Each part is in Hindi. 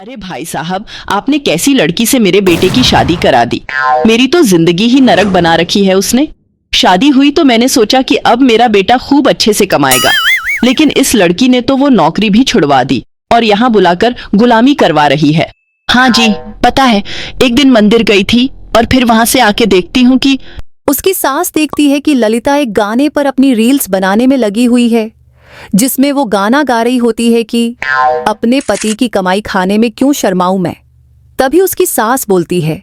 अरे भाई साहब, आपने कैसी लड़की से मेरे बेटे की शादी करा दी। मेरी तो जिंदगी ही नरक बना रखी है उसने। शादी हुई तो मैंने सोचा कि अब मेरा बेटा खूब अच्छे से कमाएगा, लेकिन इस लड़की ने तो वो नौकरी भी छुड़वा दी और यहाँ बुलाकर गुलामी करवा रही है। हाँ जी पता है, एक दिन मंदिर गई थी और फिर वहाँ से आके देखती हूँ कि उसकी सास देखती है कि ललिता एक गाने पर अपनी रील्स बनाने में लगी हुई है, जिसमें वो गाना गा रही होती है कि अपने पति की कमाई खाने में क्यों शर्माऊं मैं। तभी उसकी सास बोलती है,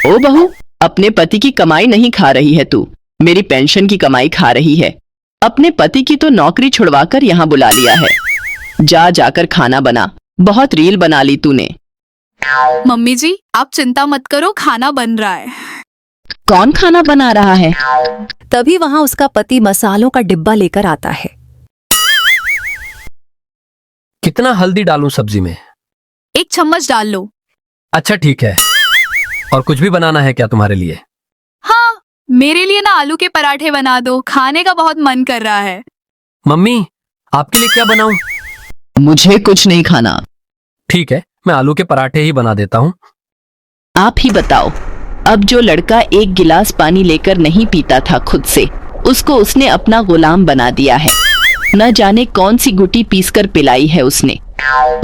ओ बहू, अपने पति की कमाई नहीं खा रही है तू, मेरी पेंशन की कमाई खा रही है। अपने पति की तो नौकरी छुड़वाकर यहाँ बुला लिया है। जाकर खाना बना, बहुत रील बना ली तूने। मम्मी जी आप चिंता मत करो, खाना बन रहा है। कौन खाना बना रहा है? तभी वहां उसका पति मसालों का डिब्बा लेकर आता है। कितना हल्दी डालूं सब्जी में? 1 चम्मच डाल लो। अच्छा ठीक है। और कुछ भी बनाना है क्या तुम्हारे लिए? हाँ, मेरे लिए ना आलू के पराठे बना दो, खाने का बहुत मन कर रहा है। मम्मी आपके लिए क्या बनाऊं? मुझे कुछ नहीं खाना। ठीक है, मैं आलू के पराठे ही बना देता हूँ। आप ही बताओ, अब जो लड़का 1 गिलास पानी लेकर नहीं पीता था खुद से, उसको उसने अपना गुलाम बना दिया है। न जाने कौन सी गुटी पीसकर पिलाई है उसने।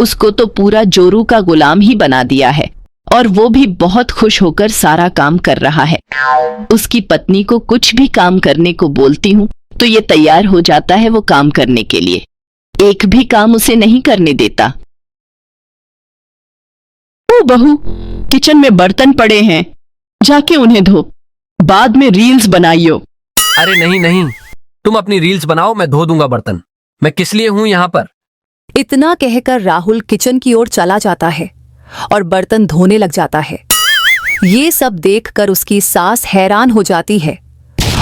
उसको तो पूरा जोरू का गुलाम ही बना दिया है, और वो भी बहुत खुश होकर सारा काम कर रहा है। उसकी पत्नी को कुछ भी काम करने को बोलती हूँ तो ये तैयार हो जाता है वो काम करने के लिए। एक भी काम उसे नहीं करने देता। ओ बहू, किचन में बर्तन पड़े हैं, जाके उन्हें धो, बाद में रील्स बनाइयो। अरे नहीं नहीं, तुम अपनी रील्स बनाओ, मैं धो दूंगा बर्तन। मैं किस लिए हूं यहाँ पर? इतना कहकर राहुल किचन की ओर चला जाता है और बर्तन धोने लग जाता है। ये सब देखकर उसकी सास हैरान हो जाती है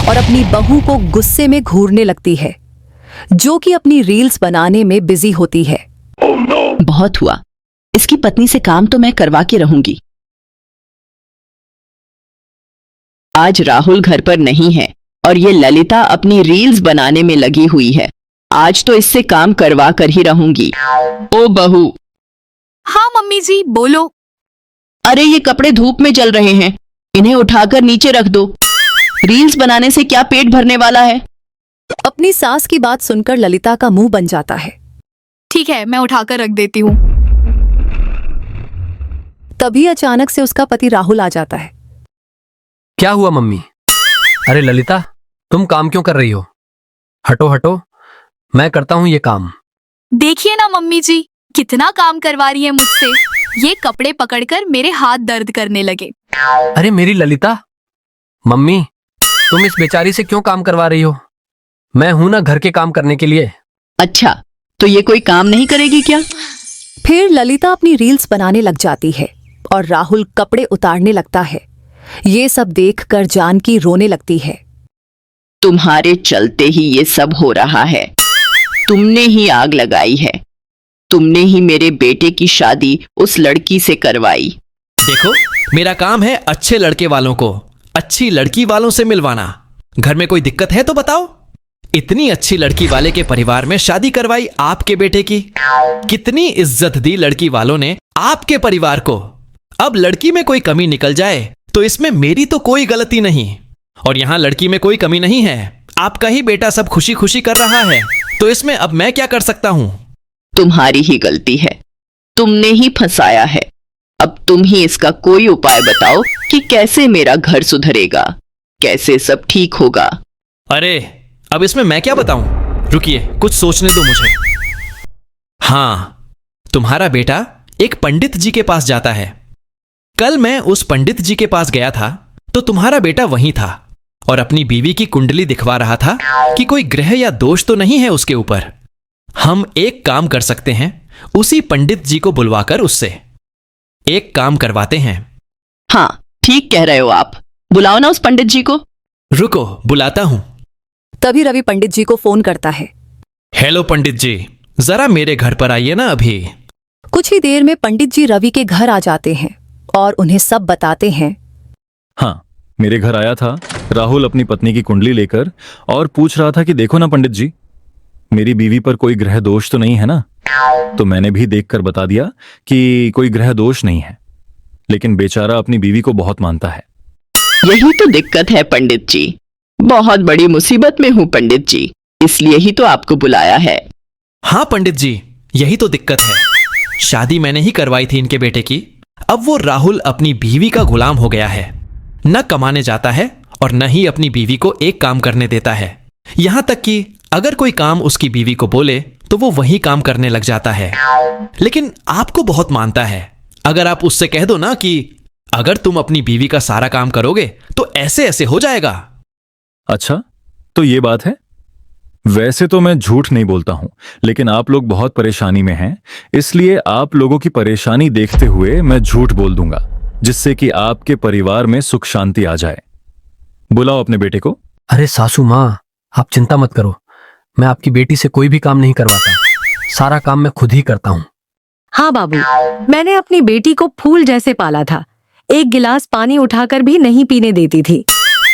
और अपनी बहू को गुस्से में घूरने लगती है, जो कि अपनी रील्स बनाने में बिजी होती है। बहुत हुआ, इसकी पत्नी से काम तो मैं करवा के रहूंगी। आज राहुल घर पर नहीं है और ये ललिता अपनी रील्स बनाने में लगी हुई है। आज तो इससे काम करवा कर ही रहूंगी। ओ बहू। हाँ मम्मी जी बोलो। अरे ये कपड़े धूप में जल रहे हैं, इन्हें उठाकर नीचे रख दो। रील्स बनाने से क्या पेट भरने वाला है? अपनी सास की बात सुनकर ललिता का मुंह बन जाता है। ठीक है, मैं उठाकर रख देती हूँ। तभी अचानक से उसका पति राहुल आ जाता है। क्या हुआ मम्मी? अरे ललिता, तुम काम क्यों कर रही हो? हटो हटो, मैं करता हूँ ये काम। देखिए ना मम्मी जी, कितना काम करवा रही है मुझसे। ये कपड़े पकड़कर मेरे हाथ दर्द करने लगे। अरे मेरी ललिता, मम्मी तुम इस बेचारी से क्यों काम करवा रही हो? मैं हूं ना घर के काम करने के लिए। अच्छा, तो ये कोई काम नहीं करेगी क्या? फिर ललिता अपनी रील्स बनाने लग जाती है और राहुल कपड़े उतारने लगता है। ये सब देखकर जानकी रोने लगती है। तुम्हारे चलते ही ये सब हो रहा है। तुमने ही आग लगाई है। तुमने ही मेरे बेटे की शादी उस लड़की से करवाई। देखो, मेरा काम है अच्छे लड़के वालों को अच्छी लड़की वालों से मिलवाना। घर में कोई दिक्कत है तो बताओ। इतनी अच्छी लड़की वाले के परिवार में शादी करवाई आपके बेटे की। कितनी इज्जत दी लड़की वालों ने आपके परिवार को। अब लड़की में कोई कमी निकल जाए तो इसमें मेरी तो कोई गलती नहीं। और यहां लड़की में कोई कमी नहीं है, आपका ही बेटा सब खुशी खुशी कर रहा है, तो इसमें अब मैं क्या कर सकता हूं? तुम्हारी ही गलती है, तुमने ही फंसाया है। अब तुम ही इसका कोई उपाय बताओ कि कैसे मेरा घर सुधरेगा, कैसे सब ठीक होगा। अरे अब इसमें मैं क्या बताऊं? रुकिए, कुछ सोचने दो मुझे। हाँ, तुम्हारा बेटा एक पंडित जी के पास जाता है। कल मैं उस पंडित जी के पास गया था तो तुम्हारा बेटा वहीं था और अपनी बीवी की कुंडली दिखवा रहा था कि कोई ग्रह या दोष तो नहीं है उसके ऊपर। हम एक काम कर सकते हैं, उसी पंडित जी को बुलवाकर उससे एक काम करवाते हैं। हाँ ठीक कह रहे हो आप, बुलाओ ना उस पंडित जी को। रुको, बुलाता हूं। तभी रवि पंडित जी को फोन करता है। हेलो पंडित जी, जरा मेरे घर पर आइए ना अभी। कुछ ही देर में पंडित जी रवि के घर आ जाते हैं और उन्हें सब बताते हैं। हाँ, मेरे घर आया था राहुल अपनी पत्नी की कुंडली लेकर और पूछ रहा था कि देखो ना पंडित जी, मेरी बीवी पर कोई ग्रह दोष तो नहीं है ना? तो मैंने भी देखकर बता दिया कि कोई ग्रह दोष नहीं है, लेकिन बेचारा अपनी बीवी को बहुत मानता है। यही तो दिक्कत है पंडित जी। बहुत बड़ी मुसीबत में हूँ पंडित जी, इसलिए ही तो आपको बुलाया है। हाँ पंडित जी, यही तो दिक्कत है। शादी मैंने ही करवाई थी इनके बेटे की। अब वो राहुल अपनी बीवी का गुलाम हो गया है। न कमाने जाता है और न ही अपनी बीवी को एक काम करने देता है। यहां तक कि अगर कोई काम उसकी बीवी को बोले तो वो वही काम करने लग जाता है। लेकिन आपको बहुत मानता है। अगर आप उससे कह दो ना कि अगर तुम अपनी बीवी का सारा काम करोगे तो ऐसे ऐसे हो जाएगा। अच्छा, तो ये बात है। वैसे तो मैं झूठ नहीं बोलता हूं, लेकिन आप लोग बहुत परेशानी में हैं, इसलिए आप लोगों की परेशानी देखते हुए मैं झूठ बोल दूंगा, जिससे कि आपके परिवार में सुख शांति आ जाए। बुलाओ अपने बेटे को। अरे सासू माँ, आप चिंता मत करो, मैं आपकी बेटी से कोई भी काम नहीं करवाता। सारा काम मैं खुद ही करता हूँ। हाँ बाबू, मैंने अपनी बेटी को फूल जैसे पाला था। एक गिलास पानी उठाकर भी नहीं पीने देती थी।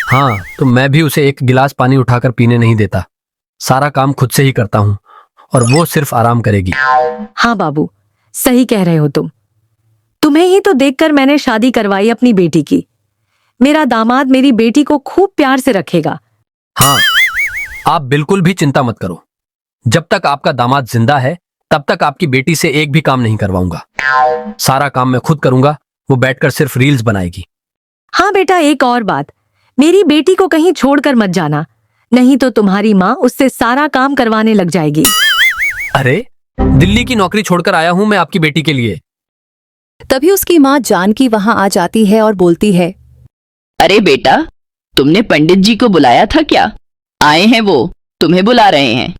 हाँ, तो मैं भी उसे एक गिलास पानी उठाकर पीने नहीं देता। सारा काम खुद से ही करता हूँ और वो सिर्फ आराम करेगी। हाँ बाबू, सही कह रहे हो तुम। तुम्हें ही तो देखकर मैंने शादी करवाई अपनी बेटी की। मेरा दामाद मेरी बेटी को खूब प्यार से रखेगा। हाँ, आप बिल्कुल भी चिंता मत करो। जब तक आपका दामाद जिंदा है तब तक आपकी बेटी से एक भी काम नहीं करवाऊंगा। सारा काम मैं खुद करूंगा, वो बैठकर सिर्फ रील्स बनाएगी। हाँ बेटा, एक और बात, मेरी बेटी को कहीं छोड़कर मत जाना, नहीं तो तुम्हारी माँ उससे सारा काम करवाने लग जाएगी। अरे, दिल्ली की नौकरी छोड़कर आया हूं मैं आपकी बेटी के लिए। तभी उसकी माँ जानकी वहां आ जाती है और बोलती है, अरे बेटा, तुमने पंडित जी को बुलाया था क्या? आए हैं वो, तुम्हें बुला रहे हैं।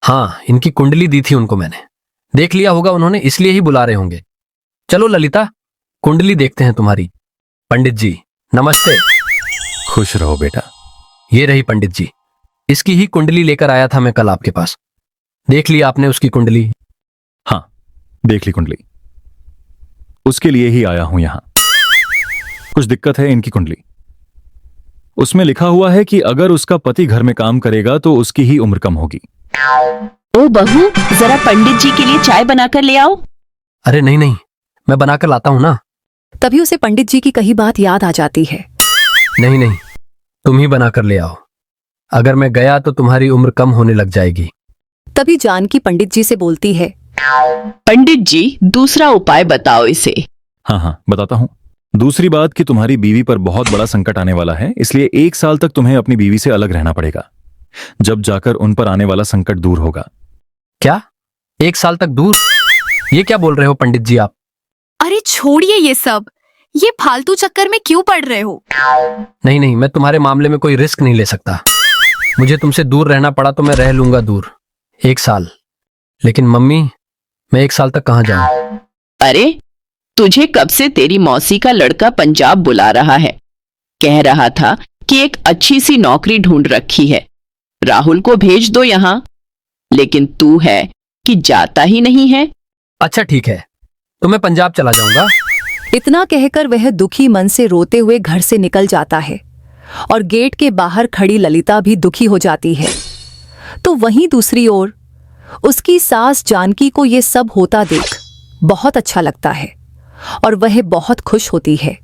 हाँ, इनकी कुंडली दी थी उनको मैंने। देख लिया होगा उन्होंने, इसलिए ही बुला रहे होंगे। चलो ललिता, कुंडली देखते हैं तुम्हारी। पंडित जी नमस्ते। खुश रहो बेटा। ये रही पंडित जी, इसकी ही कुंडली लेकर आया था मैं कल आपके पास। देख लिया आपने उसकी कुंडली? हाँ, देख ली कुंडली, उसके लिए ही आया हूं यहां। कुछ दिक्कत है इनकी कुंडली। उसमें लिखा हुआ है कि अगर उसका पति घर में काम करेगा तो उसकी ही उम्र कम होगी। ओ बहू, जरा पंडित जी के लिए चाय बनाकर ले आओ। अरे नहीं नहीं, मैं बनाकर लाता हूं ना। तभी उसे पंडित जी की कही बात याद आ जाती है। नहीं नहीं, तुम ही बनाकर ले आओ। अगर मैं गया तो तुम्हारी उम्र कम होने लग जाएगी। तभी जानकी पंडित जी से बोलती है, पंडित जी, दूसरा उपाय बताओ इसे। हाँ हाँ, बताता हूं। दूसरी बात कि तुम्हारी बीवी पर बहुत बड़ा संकट आने वाला है, इसलिए 1 साल तक तुम्हें अपनी बीवी से अलग रहना पड़ेगा, जब जाकर उन पर आने वाला संकट दूर होगा। क्या 1 साल तक दूर? ये क्या बोल रहे हो पंडित जी आप? अरे छोड़िए ये सब, ये फालतू चक्कर में क्यों पड़ रहे हो? नहीं नहीं, मैं तुम्हारे मामले में कोई रिस्क नहीं ले सकता। मुझे तुमसे दूर रहना पड़ा तो मैं रह लूंगा दूर 1 साल, लेकिन मम्मी, मैं 1 साल तक कहाँ जाऊं? अरे, तुझे कब से तेरी मौसी का लड़का पंजाब बुला रहा है। कह रहा था कि एक अच्छी सी नौकरी ढूंढ रखी है, राहुल को भेज दो यहां, लेकिन तू है कि जाता ही नहीं है। अच्छा ठीक है, तो मैं पंजाब चला जाऊंगा। इतना कहकर वह दुखी मन से रोते हुए घर से निकल जाता है और गेट के बाहर खड़ी ललिता भी दुखी हो जाती है। तो वहीं दूसरी ओर उसकी सास जानकी को ये सब होता देख बहुत अच्छा लगता है और वह बहुत खुश होती है।